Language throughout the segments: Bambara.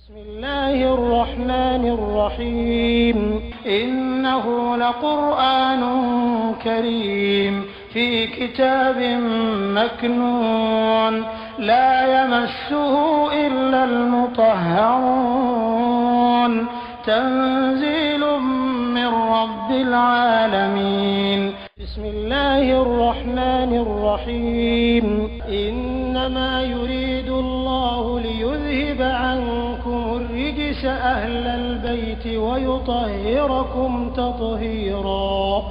بسم الله الرحمن الرحيم إنه لقرآن كريم في كتاب مكنون لا يمسه إلا المطهرون تنزيل من رب العالمين بسم الله الرحمن الرحيم إنما يريد الله ليذهب عنكم الرجس أهل البيت ويطهركم تطهيرا.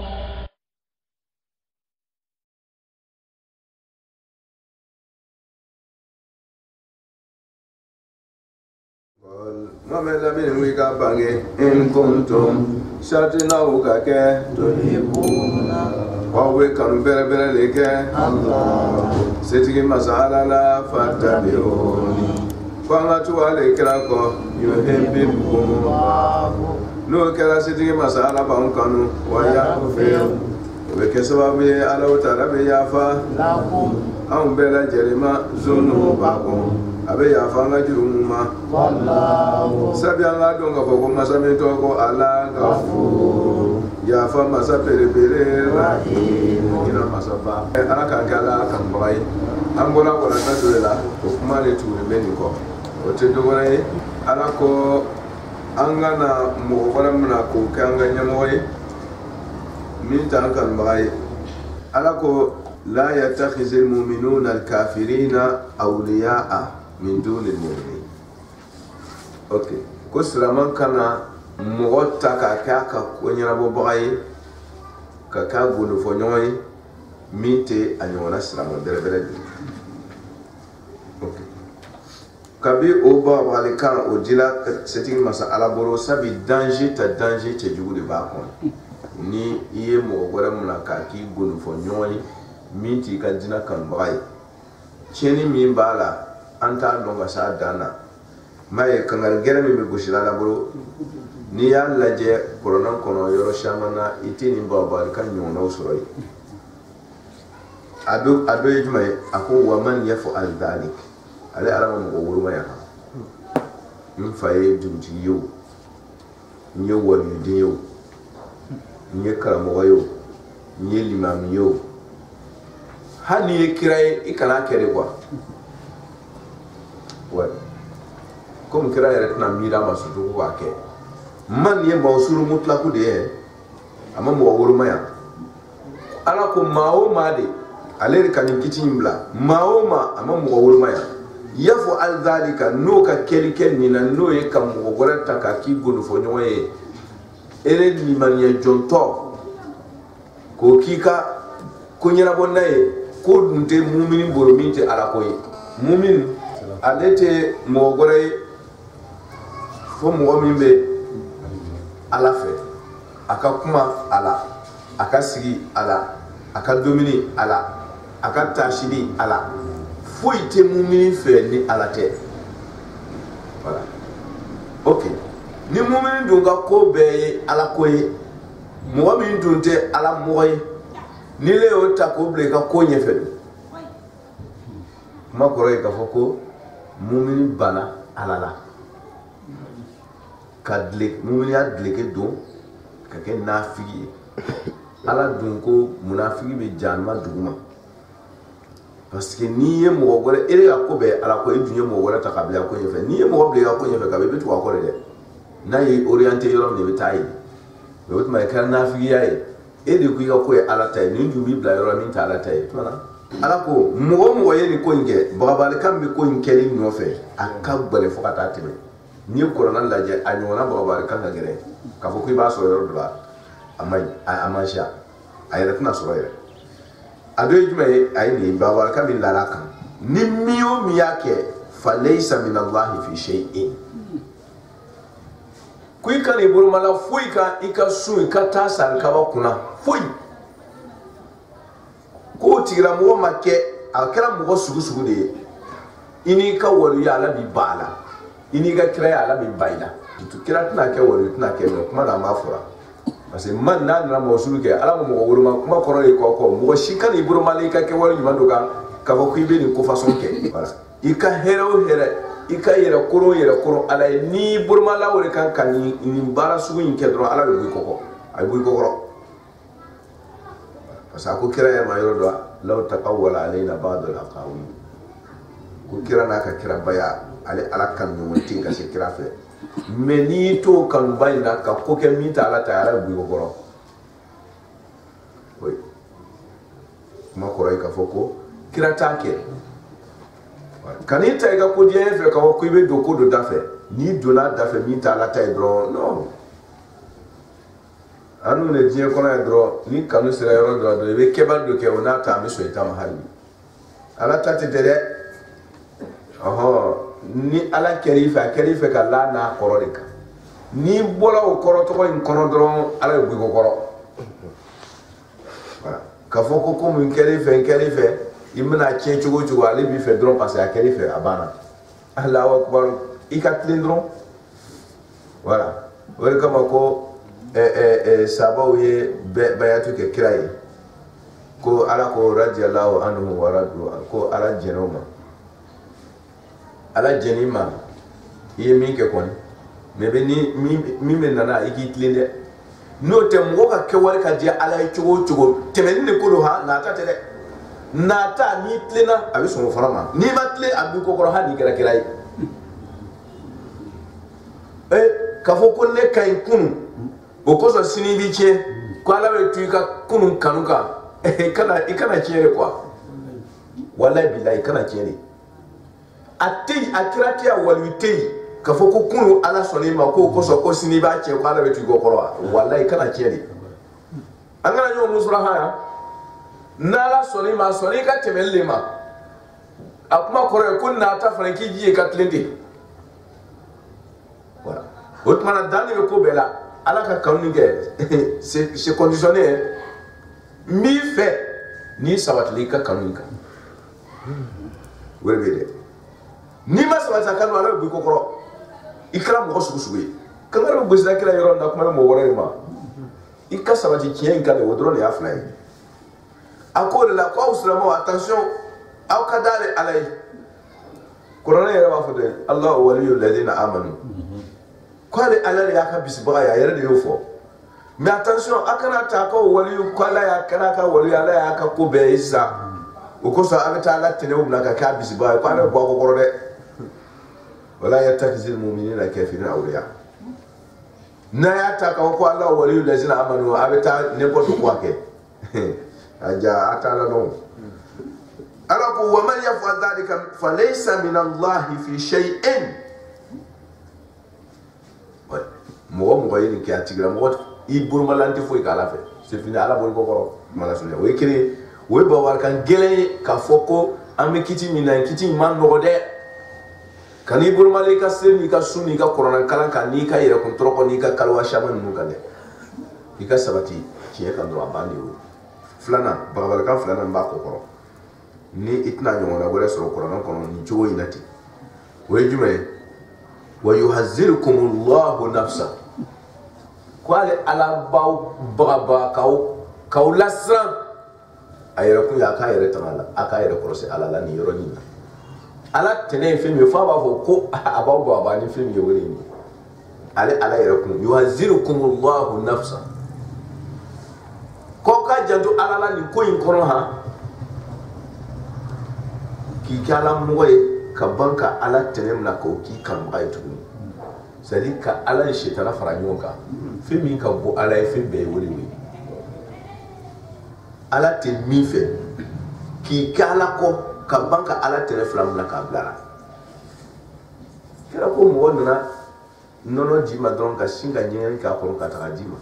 إن كنتم شرطنا وكاك تحبون وهو كان بربر لك الله ستجي مسألة لا فاتبعوني فانا توالي كراكو يحببكم الله لو كرا ستجي مسألة بانكانو ويغفر وكسبب على وتعالى يافا لكم أم بلا جريمة ذنوبكم abe ya fanga jirumuma والله sabi anga donga foko masami toko ala غفور ya fa masa pere رحيم ina masaba ana ka kala kan bai an gona wala ta dola ko kuma le tuwe beni ko o te do wala ala ko anga na mo wala muna ko kanga nyamoy min tan kan bai ala ko la yattakhizul mu'minuna al-kafirina awliya'a min dunil mu'minin. Okay, ko siraman kana mogota ka ka ko nyara bo bagay ka gulu fo nyoy mite anyona siraman dere. Okay, kabi o ba wale kan o dila setting masa ala boro sabi danger te jugu de ba kon ni iye mo gora muna ka ki gulu fo nyoy miti ka dina kan bagay cheni min bala anta donga sa dana may kangal gere mi gushira la bro ni ya laje koronan kono yoro shamana itini baba kan nyona usroy adu yjumay ako wa man yaf'al dhalik ale arama mo wuruma ya min faye dumti yo nyo wali de yo nye karamo yo nye limam yo hani kiray ikana kere kwa ouais comme kira yɛrɛ tɛna miira ma sutu ko k'a kɛ man ye mawsuru mutlaku de ye a ma mɔgɔ woloma yan ala ko maa o maa de ale de ka nin kiti in bila maa o maa a ma mɔgɔ woloma yan yafo alzalika n'o ka kɛli kɛ nin na n'o ye ka mɔgɔ wɛrɛ ta k'a k'i godofɔ ɲɔgɔn ye ere limaniya jɔntɔ k'o k'i ka ko ɲɛnabɔ n'a ye ko dun tɛ mumini bolo min tɛ ala ko ye mumini ale tɛ mɔgɔ wɛrɛ ye fo mɔgɔ min bɛ ala fɛ a ka kuma ala a ka sigi ala a ka dumuni ala a ka taasili ala foyi tɛ mumini fɛ ni ala tɛ voilà ok ni mumini dun ka ko bɛɛ ye ala ko ye mɔgɔ min dun tɛ ala mɔgɔ ye ni le y'o ta k'o bila i ka ko ɲɛfɛ dun kuma kɔrɔ ye k'a fɔ ko mumini bana ala la ka dile mumini ya dileke don ka kɛ nafigi ye ala dun ko munafigi bɛ janima duguma parce que n'i ye mɔgɔ wɛrɛ e ka ko bɛɛ ala ko e dun ye mɔgɔ wɛrɛ ta ka bila ko ɲɛfɛ n'i ye mɔgɔ bila i ka ko ɲɛfɛ ka bɛ i bɛ tugu a kɔ de dɛ n'a ye orienté yɔrɔ min i bɛ taa ye mɛ o tuma i kɛra nafigiya ye e de ko i ka ko ye ala ta ye nin dun b'i bila yɔrɔ min tɛ ala ta ye tuma na ala ko mɔgɔ ye nin ko in kɛ bagabali kan bɛ ko in kɛli nɔfɛ a ka gbɛlɛ fo ka taa tɛmɛ n'i ye kɔrɔna lajɛ a ɲɔgɔnna bagabali kan ka gɛrɛ k'a fɔ ko i b'a sɔrɔ yɔrɔ dɔ la a ma siya a yɛrɛ tɛna sɔrɔ yɛrɛ a dɔ ye jumɛn ye a ye nin bagabali kan bɛ lara kan ni min o min y'a kɛ fa laysa min allahi fi shay'in ko i kana i bolomala foyi kan i ka sun i ka taa sari kaba kunna foyi ko tigila mɔgɔ ma kɛ a kɛra mɔgɔ sugu de ye i n'i ka waliya ala b'i ba a la i n'i ka kiraya ala b'i ba i la kira tɛna kɛ wali tɛna kɛ mɛ kuma na an b'a fɔra parce que man n'a nana mɔgɔ sugu kɛ ala ma mɔgɔ woloma kuma kɔrɔ ye kɔ mɔgɔ si kana i bolomala i ka kɛ wali ɲuman dɔ kan k'a fɔ ko i bɛ nin ko fasɔn kɛ voilà i ka hɛrɛ o hɛrɛ ika yera koro ala ni burma la wore kan kan ni bara sugu in kedro ala be buy koko ay buy koko parce que ko kira ya ma yoro do law taqawwala alaina ba'd al aqawi ko kira na ka kira baya ale ala kan no wonti ka se kira fe mais ni to kan bayna ka ko ke mita ala ta ala buy koko oui ma ko ray ka foko kira take kanita ega ko dia fe ka ko ibe do ko do dafe ni dona dafe mi ta la tay dro no anu ne dia ko na dro ni kanu sira yoro dro do be kebal do ke ona ta mi so ita mahali ala ta te dere ni ala kerifa ka la na korodika ni bola o koro to ko in kono dro ala bu ko koro voilà ka foko ko mun kerife imna tien chugo ale bi fe dron passer à quel fait abana Allahu akbar ikatlin dron voilà wala kama ko sabawi bayatu ke kirai ko ala ko radiyallahu anhu wa radu ko ala jenoma ala jenima yemi ke kon mebe ni mi nana ikitlin de no tem woka ke wal ka dia ala chugo temen ne ko do ha na ta tele nata ni tlena abi so farama ni batle abi ko koro hani kira kirai ka fo ko ne kay kunu o ko so sini bi che ko ala be tu ka kunu kanuka kana chere kwa wallahi billahi kana chere atei akirati ya walwitei ka fo ko kunu ala so ni ma ko so ko sini ba che ko ala be tu ko koro wallahi kana chere angana nyo musura haya nala soni ma soni ka temelle ma akuma kore kun na ta franki ji ka tlende voilà otmana dani ko bela ala ka kanu ge c'est conditionné mi fait ni sawatli ka kanu ka webede ni ma sawata kanu ala bi ko koro ikram ko sugu kamara bo zira kila yoro na kuma mo wore ma ikka sawati kien ka le wodro le aflay akole la kwa usulama attention aw kadale alay qur'an ya rawa fode allah waliyul ladina amanu kwale alale ya ka bisba ya yare da yofo mais attention akana ta ko waliyu kwala ya kana ka waliyu ala ya ka ko be isa o ko so abeta ala tene o blaka ka bisba kwale bo ko korode wala yatakzil mu'minina kafirin awliya na ya ta ka ko allah waliyul ladina amanu abeta ne ko to kwake aja atala no ala ko wa man yaf'al dhalika falaysa min Allah fi shay'in mo yini ki atigra mo i burmalante foi kala fe c'est fini ala bol ko ko mala sunya we kire we ba war kan gele ka foko ame kiti mina kiti man no de kani burmale ka semi ka suni ka corona kala kan ni ka ira kontro ko ni ka kalwa shaman nu kan de ika sabati ki e kan do abandi wo flana bagabalaka flana mba kokoro ni itna nyona gore so korona kono ni jowo inati we jume wa yuhazzirukumullahu nafsa kwale ala baw baba kaw lasran ayra ku ya ka yere tamala aka yere korose ala la ni yoro ni ala tene femi fa ba fo ko abaw baba ni femi yori ni ala yere ku yuhazzirukumullahu nafsa ko ka janto alala ni ko in kono ha ki kala moye ka banka ala tenem na ko ki kan ay tu sadi ka ala shetana faranyoka fimi ka bo ala fe be wori wi ala te mi fe ki kala ko ka banka ala tere flam na ka blara kira ko mo wonna nono jima don ka singa nyen ka ko ka ta jima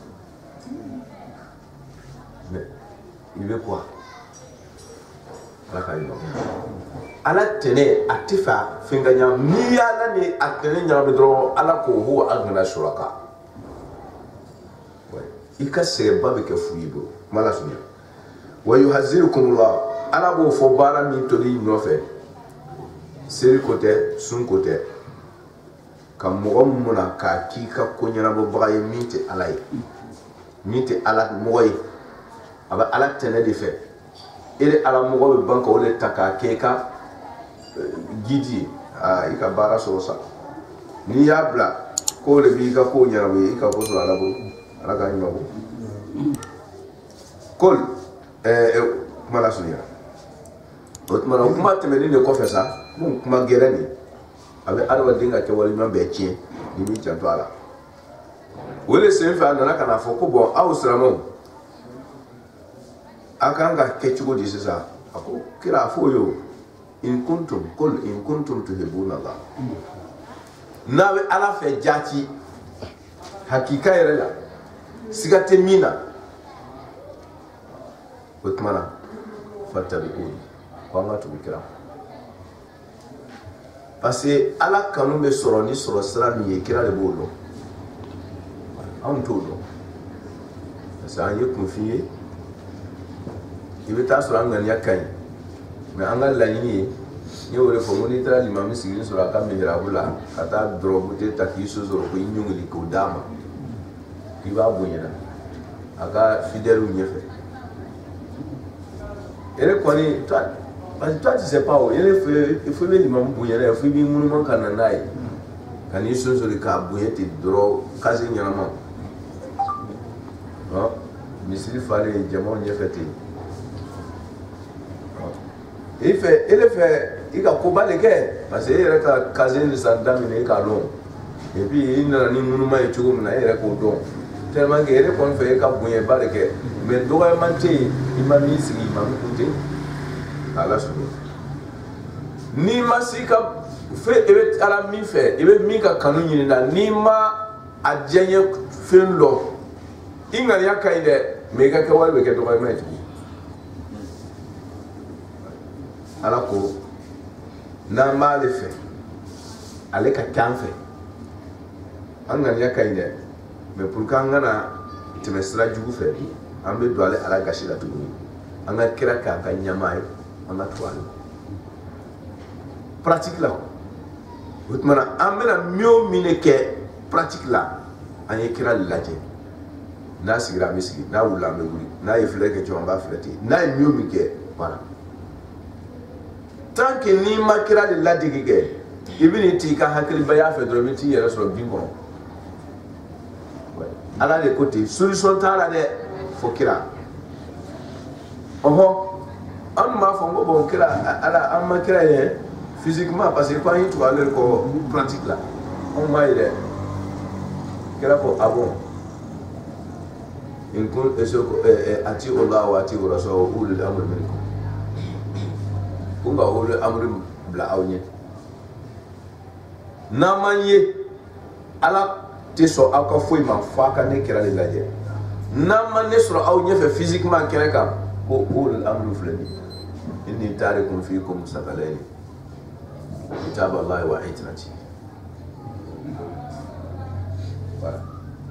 il veut quoi ala tene atifa finganya mi ala ni atene nya bedro ala ko huwa agna shuraka ikase babe ke fuyibo mala sunya wa yuhazzirukumullah ala bo fo bara mi to li nofe seri côté sun côté kam mo mona ka ki ka ko nyana bo baye mite alay mite ala moy aba ala tene de fait ele ala mogo be banka ole taka keka gidi i ka baara sɔrɔ sa n'i y'a bila ko de b'i ka ko ɲɛnabɔ i ka ko sɔrɔ ala bolo ala k'a ɲuman bɔ kol kuma la surunya o tuma na kuma tɛmɛnen de kɔfɛ sa mun kuma gɛrɛ nin a bɛ adamaden ka kɛwaleɲuman bɛɛ tiɲɛ ni m'i janto a la o de sen fɛ a nana ka na fɔ ko bɔn aw silamɛw a kan ka kɛ cogo di sisan a ko kira a fɔ o ye o in kuntum tuhibbuna Allah n'a bɛ ala fɛ jaati hakika yɛrɛ la siga tɛ min na o tuma na fattabi'uni ko an ka tugu kira parce que ala kanu bɛ sɔrɔ ni sɔrɔ sira min ye kira de b'o dɔn anw t'o dɔn parce que an ye kunfin ye i bɛ taa sɔrɔ an ŋaniya ka ɲi mais an ka laɲini ye n y'o de fɔ ko n'i taara limami sigilen sɔrɔ a ka mihirabu la ka taa dɔrɔbute ta k'i so sɔrɔ ko i ɲɔngiri k'o d'a ma k'i b'a bonyana a ka fidèles ɲɛfɛ yɛrɛ kɔni parce que toi tu sais pas o yɛrɛ il faut bɛ limami bonyana fo i b'i ŋunuma ka na n'a ye ka n'i so sɔrɔ k'a bonya ten dɔrɔn kase ɲɛnama misiri falen jamaw ɲɛfɛ ten i fɛ i ka koba de kɛ parce que e yɛrɛ ka kase ni san daminɛ i k'a dɔn et puis i nana ni ŋunuma ye cogo min na e yɛrɛ k'o dɔn tellement que e yɛrɛ kɔni fɛ e ka bonyaba de kɛ mais dɔgɔyama tɛ yen i ma min sigi imam kun tɛ ala sɔrɔ n'i ma se ka fɛ i bɛ ala min fɛ i bɛ min ka kanu ɲini na n'i ma a diyaɲɛ fɛn dɔn i ŋaniya ka ɲi dɛ mais i ka kɛwale bɛ kɛ dɔgɔyama ye tugun ala ko n'an b'ale fɛ ale ka kɛ an fɛ an ŋaniya ka ɲi dɛ mais pour que an kana tɛmɛ sira jugu fɛ an bɛ don ale ala gasi la tuguni an ka kira k'an ka ɲɛmaa ye an ka tugu ale pratique la o tuma na an bɛna min o min de kɛ pratique la an ye kira lajɛ n'a sigira an bɛ sigi n'a wulila an bɛ wuli n'a ye filɛ kɛ cogo an b'a filɛ ten n'a ye min o min kɛ voilà tant que n'i ma kira de ladege kɛ i bɛ n'i t'i ka hakilibaya fɛ dɔrɔn i bɛ t'i yɛrɛ sɔrɔ bin kɔnɔ ala de ko ten solution t'a la dɛ fo kira ɔhɔn an tun b'a fɔ n ko bɔn kira ala an ma kira ye physiquement parce que ko an y'i tugu ale de kɔ pratique la anw m'a ye dɛ kira ko ah bon in kun ati ola wa ati ora so ulul amr minkum ko nga ulul amr bila aw ɲɛ n'a man ye ala tɛ sɔn aw ka foyi ma f'a ka ne kira de lajɛ n'a ma ne sɔrɔ aw ɲɛfɛ physiquement kɛnɛ kan ko ulul amr filɛ nin inni tarikum fikum sakalaini kitab Allah wa itrati voilà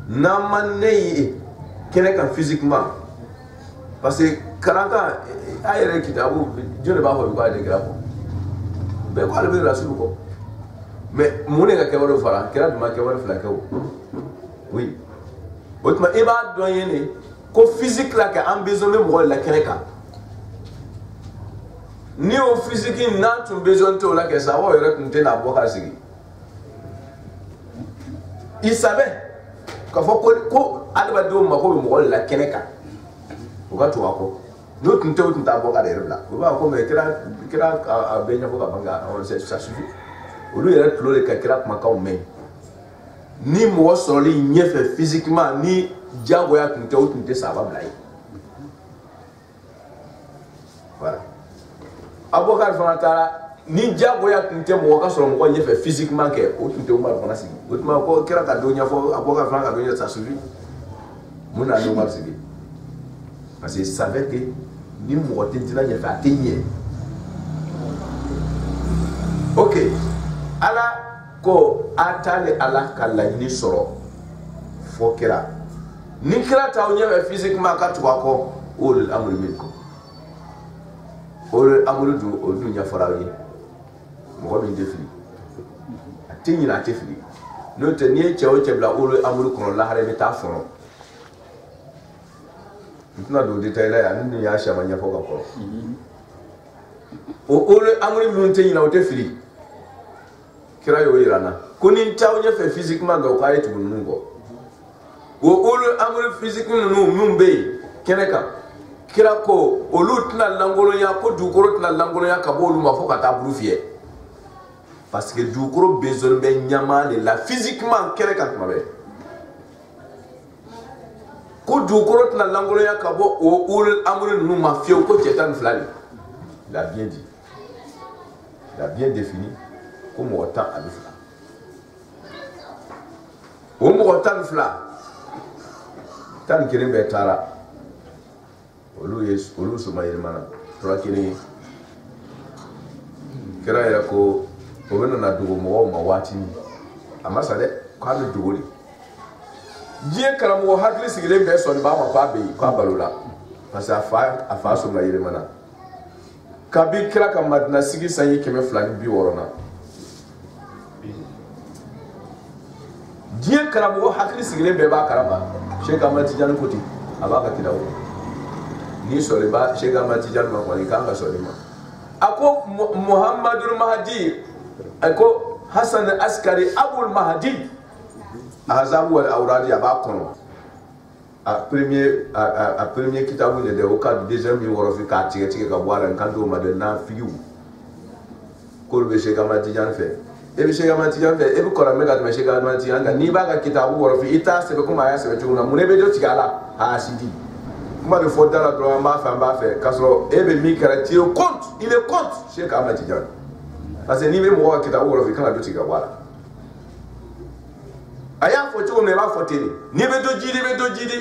n'a ma ne ye kɛnɛ kan physiquement parce que karankan a yɛrɛ kitabu jɔn de b'a fɔ ko ale kira kɔ bɛɛ ko ale bɛ rasulu kɔ mais mun de ka kɛwale fara kira dun ma kɛwale fila kɛ o oui o tuma i b'a dɔn ye ne ko physique la kɛ an besoin bɛ mɔgɔ de la kɛnɛ kan ni o physique n'a tun besoin t'o la kɛ sa aw yɛrɛ tun tɛ n'a bɔ ka sigi i savait k'a fɔ ko adamadenw mako bɛ mɔgɔ de la kɛnɛ kan o ka tugu a kɔ n'o tun tɛ o tun t'a bɔ k'ale yɛrɛ bila o b'a fɔ ko mais kira a bɛɛ ɲɛfɔ ka ban ça suffit olu yɛrɛ tulo de ka kira kumakanw mɛn ni mɔgɔ sɔrɔli ɲɛfɛ physiquement ni diyagoya tun tɛ o tun tɛ saba bila ye voilà Abubakar fana taara ni diyagoya tun tɛ mɔgɔ ka sɔrɔ mɔgɔ ɲɛfɛ physiquement kɛ o tun tɛ Umaru fana sigi o tuma ko kira ka dɔ ɲɛfɔ Abubakar fana ka dɔ ɲɛfɔ ça suffit mun na ni Umaru sigi parce que il savait que ni mɔgɔ tɛ dina ɲɛfɛ a tɛ ɲɛ ok ala ko a t'ale ala ka laɲini sɔrɔ fo kira ni kira t'aw ɲɛfɛ physiquement ka tugu a kɔ ulul amri minkum ulul amri dun o dun ɲɛfɔra aw ye mɔgɔ min tɛ fili a tɛ ɲinɛ a tɛ fili n'o tɛ n'i ye cɛ o cɛ bila ulul amri kɔnɔ lahara i bɛ taa fɔlɔ n tɛna don détail la yan ni y'a caman ɲɛfɔ ka kɔrɔ o ulul amri minnu tɛ ɲinɛ o tɛ fili kira yo irana kunin taw nya fe physiquement ga ko ayatu nungo wo ulu amul physiquement numbe keneka kira ko olut na langolo ya ko dukoro na langolo ya kabolu mafoka ta brufie parce que dukoro besoin be nyama de la physiquement keneka mabe ko dukoro na langolo ya kabo o ul amul nu mafio ko tetan flali il a bien dit il a bien défini comme autant à l'ifla o mo autant fla tan kirin be tara olu suma yelmana tora kini kira yɛrɛ ko o bɛ nana dogo mɔgɔw ma waati min a ma sa dɛ k'a bɛ dogo de diɲɛ karamɔgɔ hakili sigilen bɛɛ sɔnni b'a ma k'a bɛ yen k'a balo la parce que a fa sɔnna yɛlɛmana kabi kira ka madina sigi sanji 260 na diɲɛ karamɔgɔ hakili sigilen bɛɛ b'a kalama Sheikh Ahmad Tijani ko ten a b'a ka kiraw ni sɔrɔ ba Sheikh Ahmad Tijani ma kɔni k'an ka sɔrɔ ma a ko Muhammadul Mahdi a ko Hasan Askari Abul Mahdi Azabu wal Awradi a b'a kɔnɔ a premier kitabu ne de o ka deuxième mi wɔrɔ fi k'a tigɛ ka bɔ a la n kan t'o ma dɛ n'a figiw k'olu bɛ Sheikh Ahmad Tijani fɛ e bɛ Sheikh Ahmad Tijani fɛ e bɛ kɔrɔmɛ ka tɛmɛ Sheikh Ahmad Tijani kan n'i b'a ka kitabu wɔrɔ fi i t'a sɛbɛn komi a y'a sɛbɛn cogo min na mun de bɛ dɔ tigɛ a la a sidi kuma bɛ fɔ da la dɔrɔn an b'a fɛ k'a sɔrɔ e bɛ min kɛra tu es contre il est contre Sheikh Ahmad Tijani parce que n'i bɛ mɔgɔ ka kitabu wɔrɔ fi i kana dɔ tigɛ ka bɔ a la a y'a fɔ cogo min na i b'a fɔ ten de n'i bɛ dɔ jidi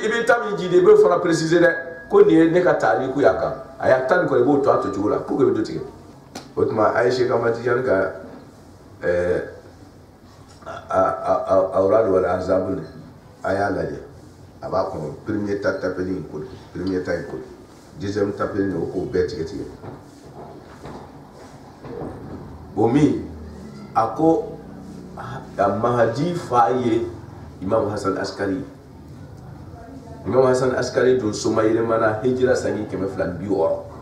i bɛ taa min jidi i b'o fana préciser dɛ ko nin ye ne ka taaliku y'a kan a y'a ta nin kɔni i b'o to a to cogo la pour que i bɛ dɔ tigɛ o tuma a ye Sheikh Ahmad Tijani ka awrad wal ahzab a y'a lajɛ a b'a kɔnɔ premier ta tapeli in koli premier ta in koli deuxième tapeli in o k'o bɛɛ tigɛ o min a ko a Mahdi fa ye Imam Hasan Askari dun soma yɛlɛmana hijira sanji 260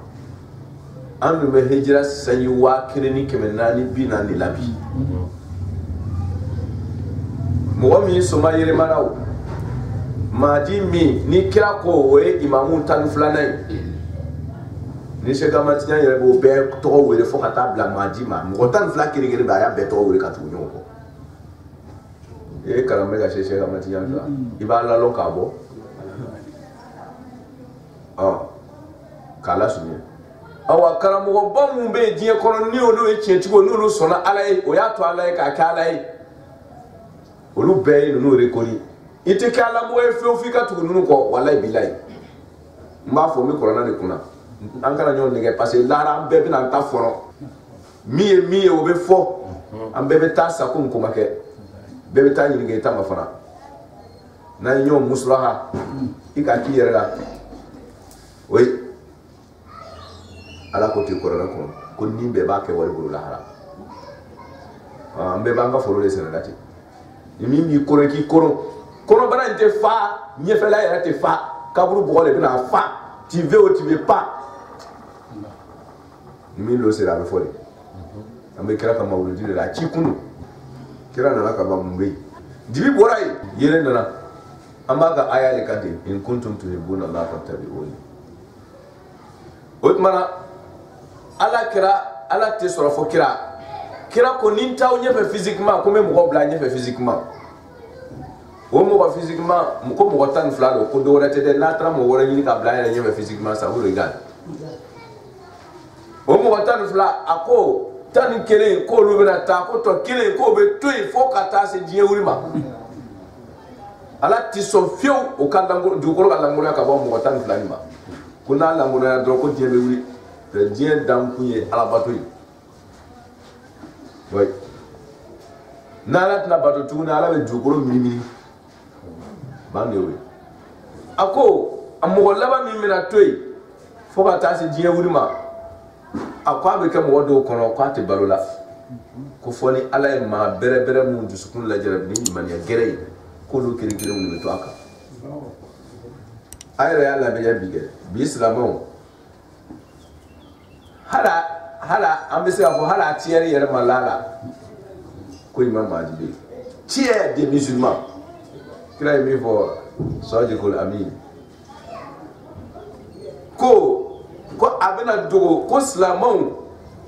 an dun bɛ hijira sanji 1440 la bi mɔgɔ min soma yɛlɛmana o Mahdi min ni kira ko o ye imamu 12nan ye ni Sheikh Ahmad Tijani yɛrɛ b'o bɛɛ tɔgɔ wele fo ka taa bila Mahdi ma mɔgɔ 12 kelen-kelen bɛ a y'a bɛɛ tɔgɔ wele ka tugu ɲɔgɔn kɔ e karamɔgɔ ka Sheikh Ahmad Tijani fɛ i b'a lalɔ k'a bɔ k'a lasurunya awa karamɔgɔba mun bɛ yen diɲɛ kɔnɔ ni olu ye tiɲɛtigiw n'olu sɔnna Ala ye o y'a to Ala ye k'a kɛ Ala ye olu bɛɛ ye ninnu rekɔni i tɛ kɛ Alamɔgɔ ye fiyewu f'i ka tugu ninnu kɔ walayi bilayi n b'a fɔ n bɛ kɔrɔna de kunna an kana ɲɔgɔn nɛgɛ parce que lahara an bɛɛ bɛna an ta fɔlɔ min ye o bɛ fɔ an bɛɛ bɛ taa sa ko n ko ma kɛ bɛɛ bɛ taa ɲininka i ta ma fana n'an ye ɲɔgɔn musulaha i ka k'i yɛrɛ la oyi Ala ko ten kɔrɔna kɔnɔ ko ni bɛɛ b'a kɛ wari bolo lahara an bɛɛ b'an ka foro de sɛnɛ la ten ni min b'i kɔrɔ k'i kɔrɔ kɔnɔbara in tɛ fa ɲɛfɛla yɛrɛ tɛ fa kaburu bɔgɔ de bɛna fa tu veux ou tu veux pas ni min l'o sera a bɛ fɔ de an bɛ kira ka mawuludi de la a ci kun kira nana ka ban mun bɛ yen dibi bɔra yen yelen nana an b'a ka aya de kan ten in kuntum tuhibbuna Allah fattabi'uni o tuma na ala tɛ sɔrɔ fɔ kira ko ni n t'aw ɲɛfɛ physiquement ko n bɛ mɔgɔ bila ɲɛfɛ physiquement o mɔgɔ physiquement ko mɔgɔ 12 don ko dɔ wɛrɛ tɛ dɛ n'a taara mɔgɔ wɛrɛ ɲini ka bila yɛrɛ ɲɛfɛ physiquement ça vous regarde o mɔgɔ 12 a ko 11 k'olu bɛna taa ko tɔ 1 k'o bɛ to yen fo ka taa se diɲɛ wuli ma Ala tɛ sɔn fiyewu o ka dugukolo ka lankolonya ka bɔ mɔgɔ 12 nin ma ko n'a lankolonya dɔrɔn ko diɲɛ bɛ wuli diɲɛ dan kun ye Ala bato ye oui n'Ala tɛna bato tuguni Ala bɛ dugukolo mirimiri ban de y'o ye a ko a mɔgɔ laban min bɛna to yen fo ka taa se diɲɛ wuli ma a ko a bɛ kɛ mɔgɔ dɔw kɔnɔ k'a tɛ balo la ko fɔ ni Ala ye maa bɛrɛ mun dusukun lajarabi ni limaniya gɛrɛ ye k'olu kelen-kelenw de bɛ to a kan a yɛrɛ y'a lamɛn bi kɛ bi silamɛw hala an bɛ se k'a fɔ hala tiɲɛni yɛrɛ ma la ko Imam Mahdi be tiers des musulmans kira mi fo Sadiqul Amin ko abena dogo ko silamɛw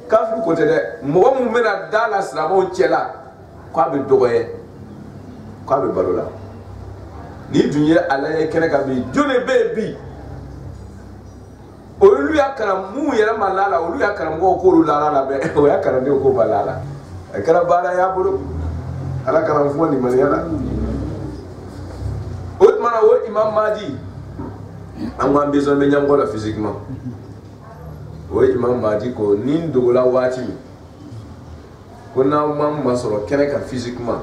kafiri ko tɛ dɛ mɔgɔ mun bɛna da la silamɛw cɛla ko a bɛ dɔgɔyɛ ko a bɛ balo la ni dun ye ala ye kɛnɛ kan bi jɔn bɛ yen bi olu y'a kalan mun yɛrɛ ma la olu y'a karamɔgɔw k'olu la la bɛ o y'a kalandenw ko ba la a kɛra baara y'a bolo ala kalan fɔ nin maniya la o tuma na o Imam Mahdi an k'an besoin bɛ ɲɛmɔgɔ la physiquement o Imam Mahdi ko ni n dogola waati min ko n'aw ma sɔrɔ kɛnɛ kan physiquement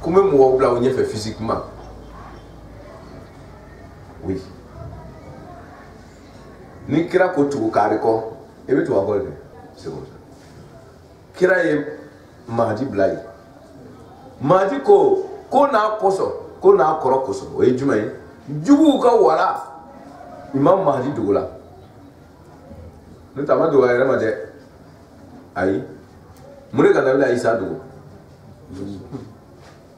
ko n bɛ mɔgɔw bila o ɲɛfɛ physiquement oui ni kira ko tugu kari kɔ e bɛ tugu a kɔ de c'est comme ça kira ye Mahdi bila ye Mahdi ko n'a kɔsɔn ko n'a kɔrɔ kɔsɔn o ye jumɛn ye juguw ka wala Imam Mahdi dogola ne tama dogo a yɛrɛ ma dɛ ayi mun de ka Nabila Isa dogo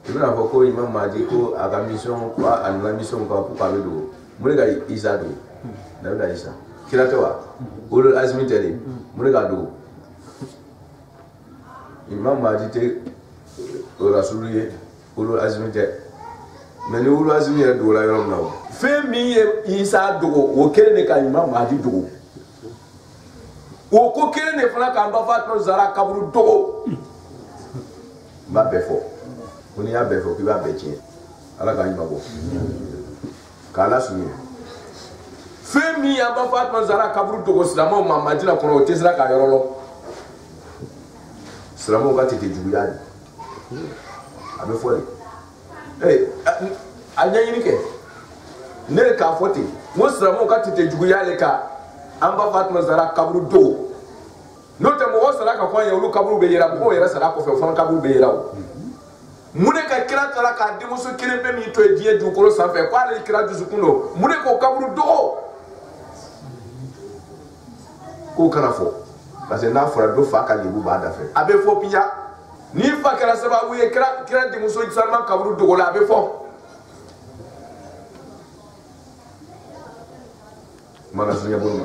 i bɛna fɔ ko Imam Mahdi ko a ka mission ko a nana mission kan ko k'a bɛ dogo mun de ka Isa dogo Nabila Isa kira tɛ wa ulul azmi tɛ de mun de ka dogo Imam Mahdi tɛ rasulu ye ulul azmi tɛ mais ni ulul azmi yɛrɛ dogola yɔrɔ min na o fɛn min ye Isa dogo o kelen de ka Imam Mahdi dogo o ko kelen de fana k'an ba Fatima Zara kaburu dogo n b'a bɛɛ fɔ ko n'i y'a bɛɛ fɔ k'i b'a bɛɛ tiɲɛ ala k'a ɲuman bɔ k'a lasurunya fɛn min y'an ba Fatima Zara kaburu dogo silamɛw ma Madina kɔnɔ o tɛ sira k'a yɔrɔ lɔ silamɛw ka tètè juguya de a bɛ fɔ de a ɲɛɲini kɛ ne de k'a fɔ ten n ko silamɛw ka tètè juguya de ka an ba Fatima Zara kaburu dogo n'o tɛ mɔgɔ sara ka fɔ an ye olu kaburu bɛ yera mɔgɔw yɛrɛ sara kɔfɛ o fana kaburu bɛ yera o mun de ka kira taara k'a denmuso kelen bɛ min to ye diɲɛ dugukolo sanfɛ k'ale kira dusukun don mun de k'o kaburu dogo k'o kana fɔ parce que n'a fɔra dɔ fa ka lebu b'a da fɛ a bɛ fɔ piya ni fa kɛra sababu ye kira denmuso Salman kaburu dogo la a bɛ fɔ mana sunya bolo ma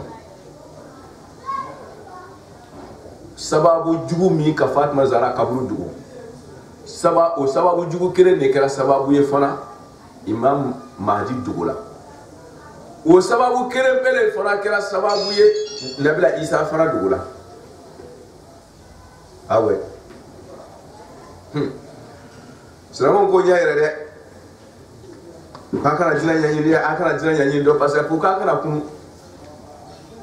sababu jugu min ka Fatima Zara kaburu dogo o sababu jugu kelen de kɛra sababu ye fana Imam Mahdi dogo la o sababu kelen pele fana kɛra sababu ye Nabila Isa fana dogo la ah ouais silamɛw ko ɲɛ yɛrɛ dɛ k'a kana jinɛ ɲɛɲini a kana jinɛ ɲɛɲini dɔ parce que pour k'a kana kunu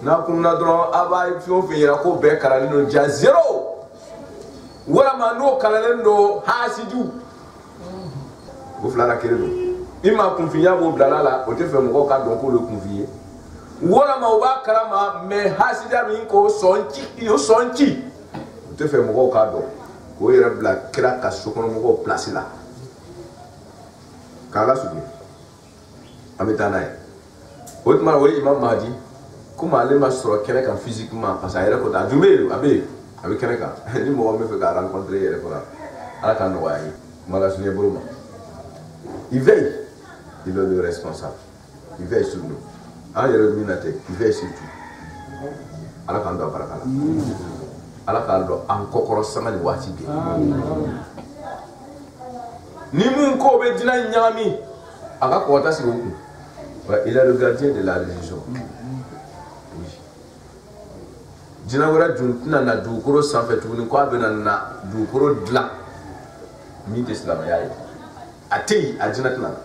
n'a kununa dɔrɔn a b'a fɛn o fɛn yira ko bɛɛ kalannen don ja zéro walama n'o kalannen don hasidiw o fila la kelen don i ma kunfinya b'o bilala la o tɛ fɛ mɔgɔw ka dɔn k'o ye kunfin ye walama o b'a kalama mais hasidiya min k'o sɔn ci o tɛ fɛ mɔgɔw k'a dɔn k'o yɛrɛ bila kira ka sokɔnɔ mɔgɔw place la k'a lasurunya an bɛ taa n'a ye o tuma o ye Imam Mahdi komi ale ma sɔrɔ kɛnɛ kan physiquement parce que a yɛrɛ ko ta a dun bɛ yen a bɛ yen a bɛ kɛnɛ kan ni mɔgɔ min fɛ k'a rencontrer yɛrɛ fana ala k'a nɔgɔya ye kuma la sunyɛ bolo ma il veille il est le responsable il veille sur nous an yɛrɛ min na tɛ il veille sur tout ala k'an don a barika la ala k'a dɔn an kɔkɔrɔ sanga ni waati bɛɛ ni mun ko bɛ diinɛ ɲagami a ka kɔkɔta sigi o kun il est le gardien de la religion. Jina wɛrɛ dun tɛna na dugukolo sanfɛ tuguni ko a bɛna na dugukolo dilan min tɛ silamɛya ye a tɛ yen a jina tɛna na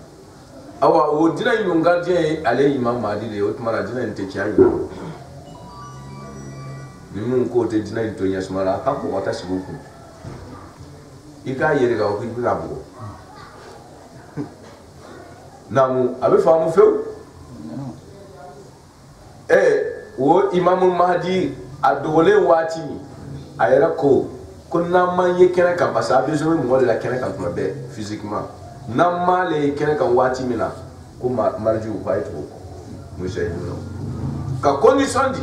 awa o jina in dun gardien ye ale ye Imam Mahdi de ye o tuma na jina in tɛ tiɲɛ ye ni mun ko tɛ jina in to ɲɛ suma la a ka kɔkɔta sigi o kun i k'a yɛrɛ kan o k'i bɛ ka bugɔ naamu a bɛ faamu fewu o Imam Mahdi a dogolen waati min a yɛrɛ ko n'an ma ye kɛnɛ kan parce que a besoin bɛ mɔgɔ de la kɛnɛ kan tuma bɛɛ physiquement n'an m'ale ye kɛnɛ kan waati min na ko marjiw k'a ye tugu monsieur ka condition di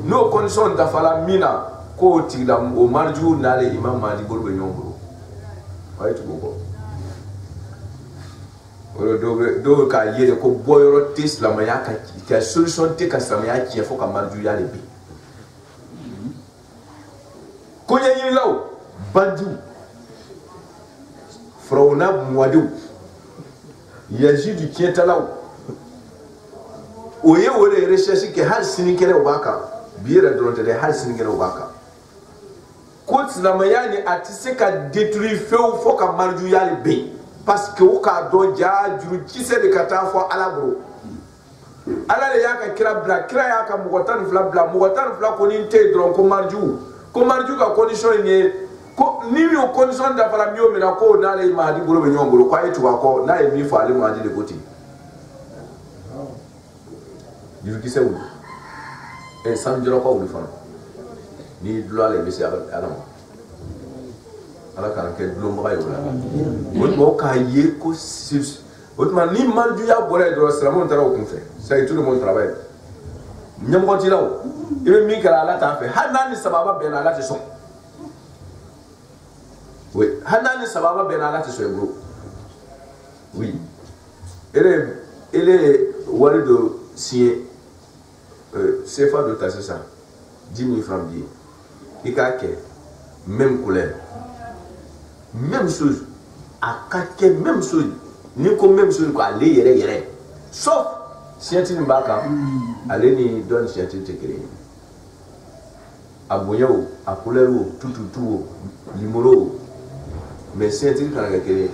n'o condition dafala min na k'o tigila o marjiw n'ale Imam Mahdi bolo bɛ ɲɔgɔn bolo fay tu ko wala do ka yele ko boyoro tis la ma ya ka solution te ka sama ya ki fo ka marju ya le bi ko nyi law bandu frona mwadu yajidu kieta law oye wore recherche ke hal sinikere obaka biera dronte de hal sinikere obaka ko tsama ya ni atise ka détruire feu fo ka marju ya le bi parce que o ka do ja juru kise de kata fo ala bro ala le yaka kira bla kira yaka mugotan fla bla mugotan fla ko ni te dron ko marju ka condition ni ko ni mi o condition da fala mi o mina ko na le ma di bro be nyongoro kwa etu ko na e mi fo ale ma di de koti juru kise wu e san joro ko wu fa ni dlo ale bi se ala ala kan ke dlo mba yo la won bo ka ye ko sis wotman ni marju ya bore do sramon tara ko fe c'est tout le monde travaille nyam ko ti law ibe mi kala ala ta fe hanani sababa ben ala ti so oui hanani sababa ben ala ti so bro oui ele wari do signé c'est pas de tasser ça 10 000 francs billet il a que même couleur même chose à quatre même chose ni comme même chose quoi aller yere sauf scientifique mbaka aller ni donne scientifique créé aboyo a couleur tout numéro mais scientifique quand créé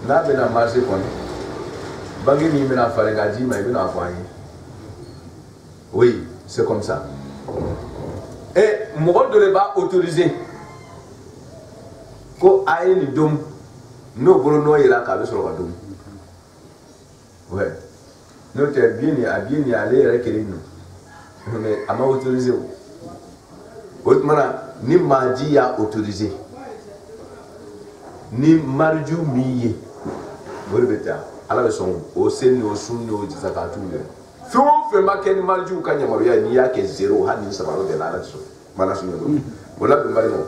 na bena marché kon bangi mi mena fare gaji mai bena afani oui c'est comme ça et moi de le bas autorisé ko aye ni dom no bolo no yela ka be soro ka dom ouais no te bien aller requérir nous mais ama autorisé autre mana ni maji ya autorisé ni marju miye bol beta ala be son o sen no sun no zakatu le fait ma ken marju kanya maria ni ya ke zero ha ni sabaro de la so mana so no wala be mari no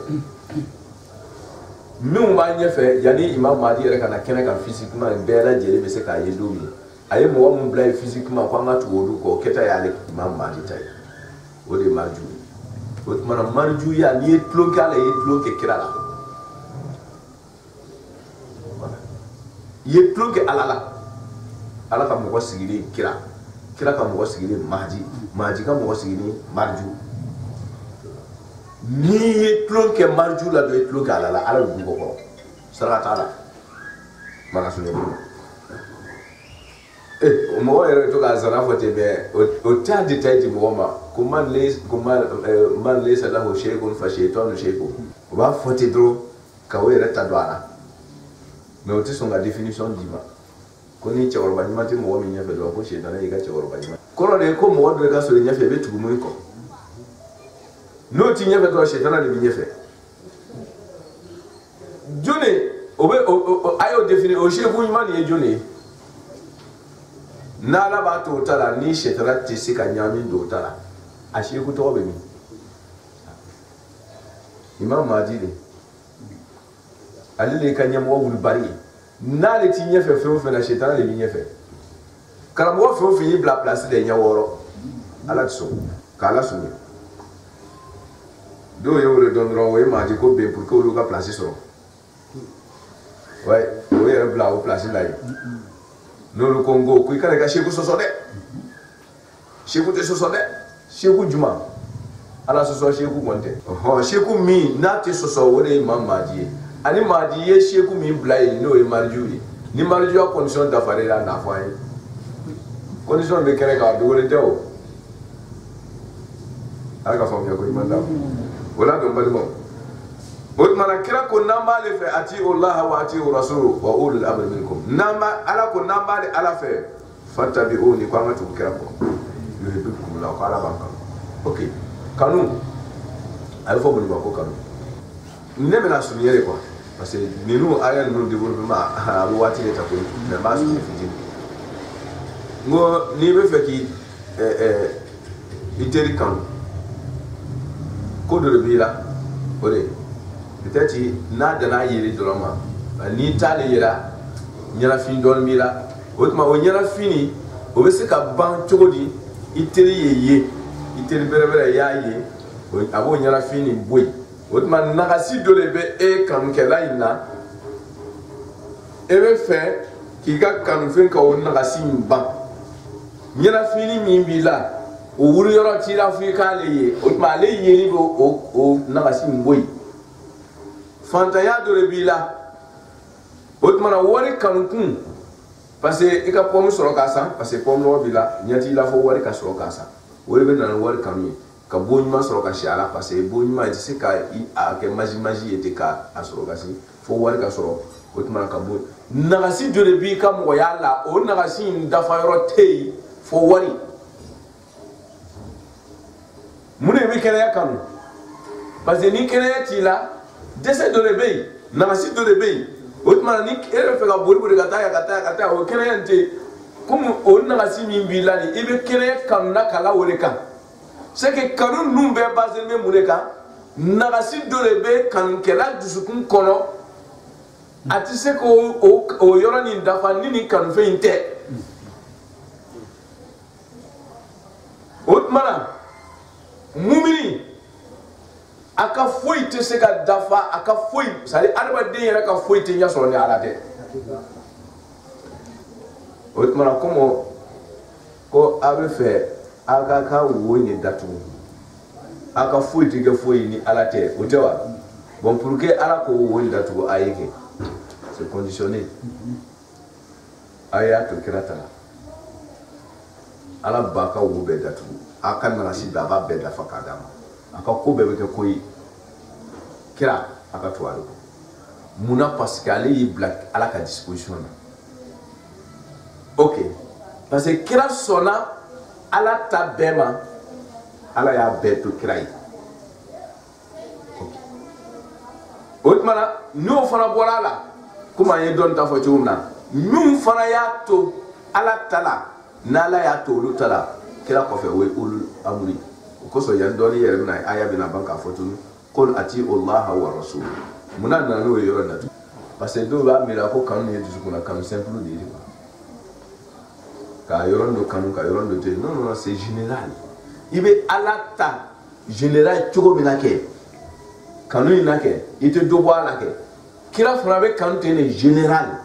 mi ma nyefe yani imam madi re kana kene kan physiquement bela jere be se ka ye domi aye mo wa mun blay physiquement ko ngatu wodu ko keta ya le imam madi tay o de marju o mana marju ya ni tlonke ala ye tlonke kirala ye tlonke ala ka mo sigiri kira ka mo sigiri maji ka mo sigiri marju ni ye tlonke marju la do tlonke ala du ko salata ala mana sunne o mo ere to ga zana fote be o ta détail di mo ma comment man les la ho shaykhun fa shaytanu shaykhu o ba fote dro ka o ere ta do ala mais o ti songa définition di ma ko ni che orba nyima ti mo mi nyafe do ko shaytana yi ga che orba nyima ko ro de ko mo do ga so le nyafe be tugu mo ko no ti nyafe do shaytana de bi nyafe jone obe ayo définir o sheikhu nyima ni jone na la ba to tala ni shaytana ti sika nyami do tala a sheikhu to be ni imam majidi alile kanyam wo wul bari na le ti nyafe fe na shaytana le bi nyafe kala mo fe yi bla place de nyaworo ala so kala so do yo le donneron we maji ko be pour que o ka place so ouais o yere bla o place là no le Congo ku kala ga sheku soso de sheku te soso de sheku juma ala soso sheku monte ho sheku mi na te soso wo de imam maji ani maji ye sheku mi bla yi no e marju ni marju a condition d'affaire là na foi condition de kere ka do le teo ala ka fam ya ko imanda wala do balimo mana kira ko namale fe ati Allah wa ati rasul wa ulul amr minkum nama ala ko namale ala fe fattabi'uni ko amatu kira ko yuhibbukum la qala banka okay kanu al fo boni ko kanu ne mena suniyere quoi parce que nenu ayal no développement alu wati le takoy mais ba su fi ngo ni be fe ki iteri kanu ko do bila ore peut-être na dana yele dorama ni tale yela nyala fin don mila otma o nyala fini o be se ka ban chogodi iteri yeye iteri bere ya ye abo nyala fini boy otma nagasi dole be e kan kela ina e be fe ki ga kan fen ka o nagasi ban nyala fini mi bila o wuri yoro ti la fi ka le ye otma le ye ni o nagasi boy fanta ya dole bila otmana wari kankun parce que ika pomme soro kasa parce que pomme no bila nyati la fo wari ka soro kasa wori be nan wari kanu ka bonima soro ka shala parce que bonima ti se ka a ke maji ete ka asoro kasi fo wari ka soro otmana ka bon nagasi dole bi ka mo ya la o nagasi ndafa yoro tei fo wari mune be kere ya kanu parce que ni kere ya ti la dese dole be nagasi dole be otmana ni ere fe ga bori kata o kene yante comme on na si min bilani ibe kene kan na kala wole kan c'est que kanu numbe base me muleka na si dole be kan kela dusukun kono ati se ko o yoro ni dafa ni kan fe inte otmana mumini aka foi te se ka dafa aka foi sari arba de yera ka foi te nya so ni ala de otmana komo ko abe fe aka ka wo ni datu aka foi te ga foi ni ala te otewa bon pour que ala ko wo ni datu ayike c'est conditionné aya to kirata ala ba ka wo be datu aka na si da ba be dafa kadama aka ko bebe ke koyi kira aka tuwaru muna parce que ali black ala ka disposition ok parce que kira sona ala ta bema ala ya beto kirai ok otmana no fana bola la kuma ye don ta fo ciumna nyum fana ya to ala tala nala ya to lu tala kira ko fe we ulul amri ko so yan doni yere na aya bina banka fotunu qul ati Allah wa rasul muna na no yoro na parce que do ba mira ko kanu ye dusu kuna kanu simple de dire ka yoro ndo kanu ka yoro ndo te non c'est général ibe alata général chogo minake kanu inake ite do bo alake kira fana be kanu te ne général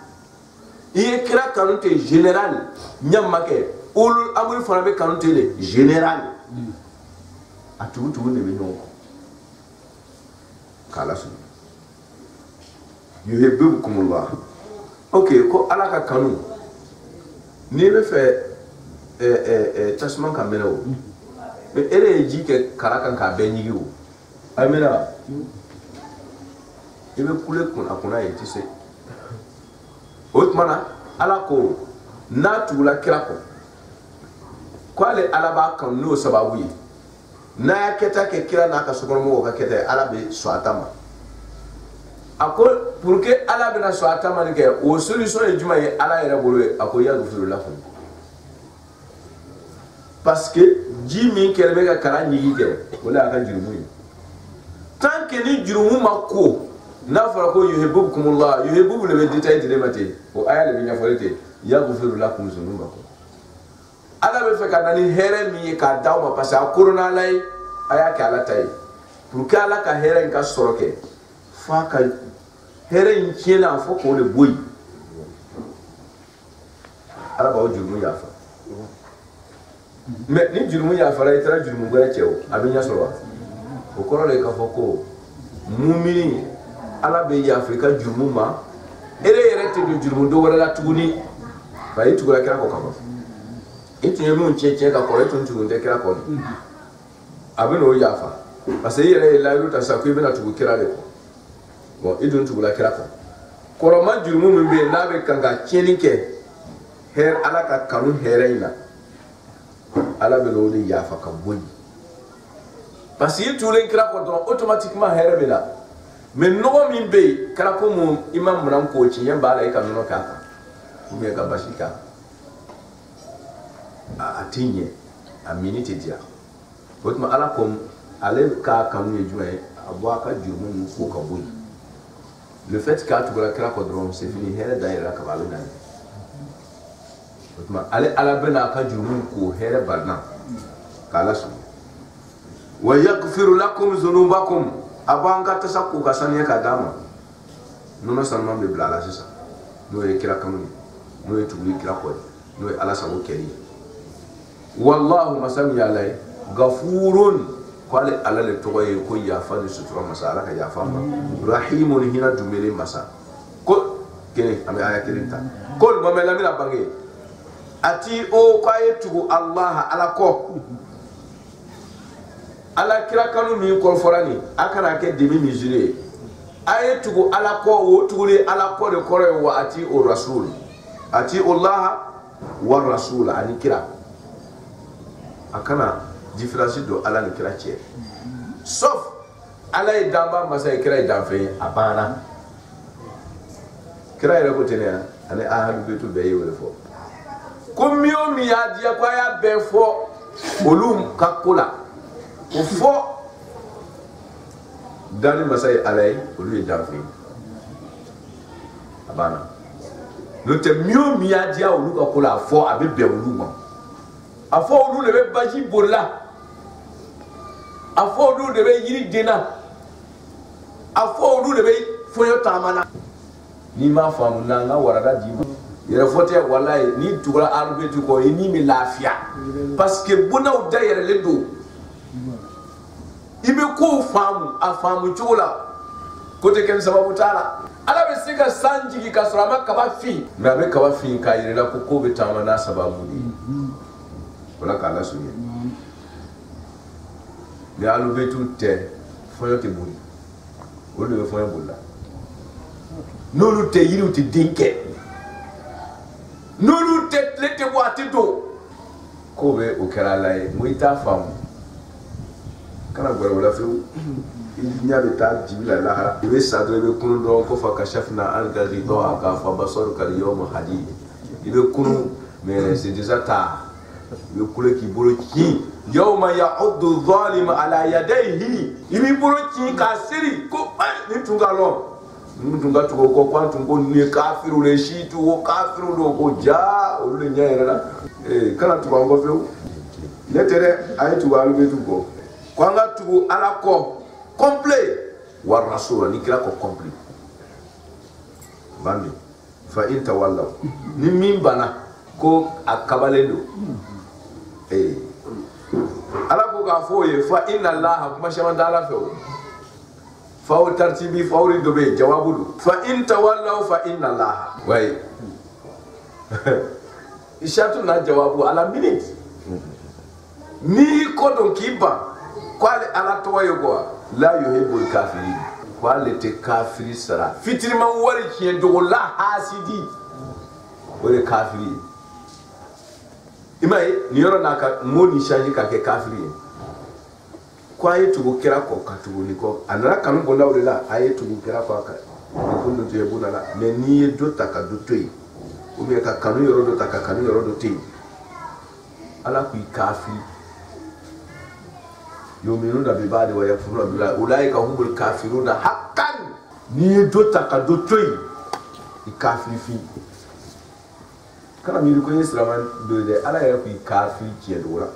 iye kira kanu te général nyamake ul amul fana be kanu te ne général atu ne be nyonko kala su yuhibbukumullah ok ko alaka kanu ni be fe tasman kamera o be ere ji ke karakan ka be nyigi o amena ibe kule kuna yeti se otmana alako na tula kirako kwale alaba kan no sababu yi na ya keta ke kira na ka sokoro mo ka keta ala be swatama ako pour que ala be na swatama ni ke o solution e juma ye ala yere bolo ako ya gufuru la fun parce que jimi kelbe ka kala nyigi ke wala ka jurumu tant que ni jurumu mako na fara ko yuhibbukumullah yuhibbu le be détail de mate o aya le binya forete ya gufuru la kum zunuba ko ala be fe ka nani here mi ka dawma parce que corona lay aya ka ala tay pour que ala ka here ka soroke fa ka here nkiena fo ko le boy ala ba o jurumu ya fa mais ni jurumu ya fa la itra jurumu ga chew abinya soro o ko le ka fo ko mumini ala be ya afrika jurumu ma ere yere te jurumu do wala tuguni ba yi tugura kira ko kama itu yemu ncheche ka ko eto ntugu ndekira ko abeno yafa parce que yere la ruta sa ko ibena tugu kira le ko bon idun tugu la kira ko koroma jurumu mbe na be kanga chenike her ala ka kanu hereina ala be lo li yafa ka boni parce que tout le kira ko donc automatiquement herebela mais no mi be kala ko mo imam ram ko chi yamba la ka no ka me ka bashika atinye a minute dia botma ala kom ale ka kanu ye jume abwa ka jumu ko ka boy le fait qu'a tu la kira kodron c'est fini here daira ka balu nan otma ale ala bena ka jurumun ko here barna kala su wa yaghfiru lakum dhunubakum abanga tasakku ka saniya ka dama nono salman be blala sisa no e kira kamuni no e tuli kira ko no e ala sabu keri wallahu masami alai gafurun kwale ala le toye ko ya fa de sutura masala ka ya fa ma rahimun hina dumele masa ko kene ame aya kirinta ko mo mela mira bangi ati o kwaye tugu allah ala ko ala kira kanu mi ko forani akara ke demi misure aye tugu ala ko o tugule ala ko de kore wa ati o rasul ati allah wa rasul ani kira akana différence do ala ni kira cɛ sauf ala ye damba masa ye kira ye danfɛn ye a banna kira yɛrɛ ko tɛ ne ya ani ahadu betu bɛɛ ye o de fɔ ko mi o mi y'a diya ko a y'a bɛɛ fɔ olu ka ko la o fɔ dani masa ye ala ye olu ye danfɛn ye a banna n'o tɛ mi o mi y'a diya olu ka ko la a fɔ a bɛ bɛn olu ma a fɔ olu de bɛ baji bolila a fɔ olu de bɛ yiri denna a fɔ olu de bɛ fɔyɔ taamana n'i m'a faamu na n ka warada d'i ma yɛrɛ fɔ tɛ walayi n'i tugura arubeti kɔ i ni bɛ lafiya parce que bonaw da yɛrɛlen don i bɛ kow faamu a faamu cogo la ko tɛ kɛ ni sababu t'a la ala bɛ se ka san jigi ka sɔrɔ a ma kaba fin mais a bɛ kaba fin k'a yɛrɛ la ko ko bɛ taama n'a sababu de ye wala k'a lasurunya ni alubetu tɛ fɔyɔ tɛ boli o de bɛ fɔyɔ bolila n'olu tɛ yiriw tɛ den kɛ n'olu tɛ tile tɛ bɔ a tɛ don k'o bɛ o kɛra ala ye mo i t'a faamu kana gɔrɔ o la fewu i ɲɛ bɛ taa jibi la lahara i bɛ sa dɔrɔn i bɛ kunu dɔrɔn ko fa kashafna anka ghita'aka fa basaruka al-yawma hadid i bɛ kunu mais c'est déjà tard i bɛ kule k'i bolo ci yawma ya'uddu adh-dhalimu ala yadayhi i b'i bolo ci k'a seri ko ni tun ka lɔn ni tun ka tugu ko k'an tun ko nin ye kafiru le si tu ko kafiru do ko ja olu de ɲɛ yɛrɛ la kana tugu an kɔ fewu ne tɛ dɛ a ye tugu alu bɛ tugu kɔ ko an ka tugu ala kɔ complet wa rasul ni kira kɔ complet bandi fa in tawallaw ni min bana ko a kabalen do ala ko k'a fɔ o ye fa inna allaha kuma caman tɛ ala fɛ o fa o tartibi fa o de dɔ bɛ yen jawabu do fa in tawallaw fa inna allaha wayi ishatu na jawabu ala minute ni ko dɔn k'i ban ko ale ala tɔgɔ ye quoi la yuhibbul kafirin ko ale tɛ kafiri sara fitiriman wari tiɲɛ dogo la hasidi o de kafiri ye i m'a ye nin yɔrɔ n'a ka mo ni change ka kɛ kafiri ye ko a ye tugu kira kɔ ka tugu ni kɔ a nana kanu bɔndaw de la a ye tugu kira kɔ a kan ko dɔ to ye buna la mais n'i ye dɔ ta ka dɔ to yen ou bien ka kanu yɔrɔ dɔ ta ka kanu yɔrɔ dɔ to yen ala k'i kafiri yu'minuna bi ba'di wa yakfuruna billahi ulaika humul kafiruna haqqan n'i ye dɔ ta ka dɔ to yen i kafiri fi kana miiri ko n ye silamɛ dɔ ye dɛ ala yɛrɛ k'i kafiri tiɲɛ dogo la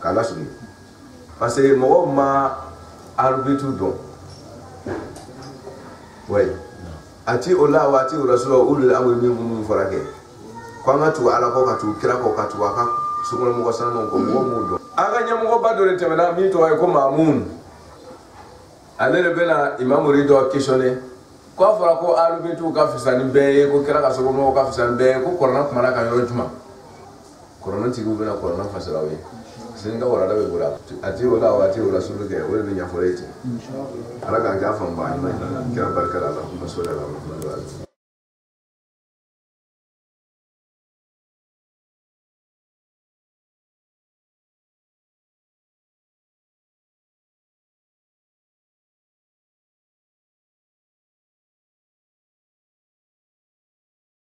k'a lasɔrɔ parce que mɔgɔw ma arbitre dɔn ouais ati o la wa ati o rasula ulul amri minkum fɔra kɛ ko an ka tugu ala kɔ ka tugu kira kɔ ka tugu a ka sokɔnɔmɔgɔ sanamaw kɔ mɔgɔ m'o dɔn an ka ɲɛmɔgɔba dɔ de tɛmɛna min tɔgɔ ye ko Mamun ale de bɛna imamu dɔ questionner ko a fɔra ko arbitre ka fisa ni bɛɛ ye ko kira ka sokɔnɔmɔgɔw ka fisa ni bɛɛ ye ko kɔrɔna kumana kan yɔrɔ jumɛn kɔrɔna tigiw bɛna kɔrɔna fasara aw ye sen ka warada bɛ bolo a ti o la wa a ti o la sulu kɛ o de bɛ ɲɛfɔ e ten ala k'an k'a fanba kira barika la ala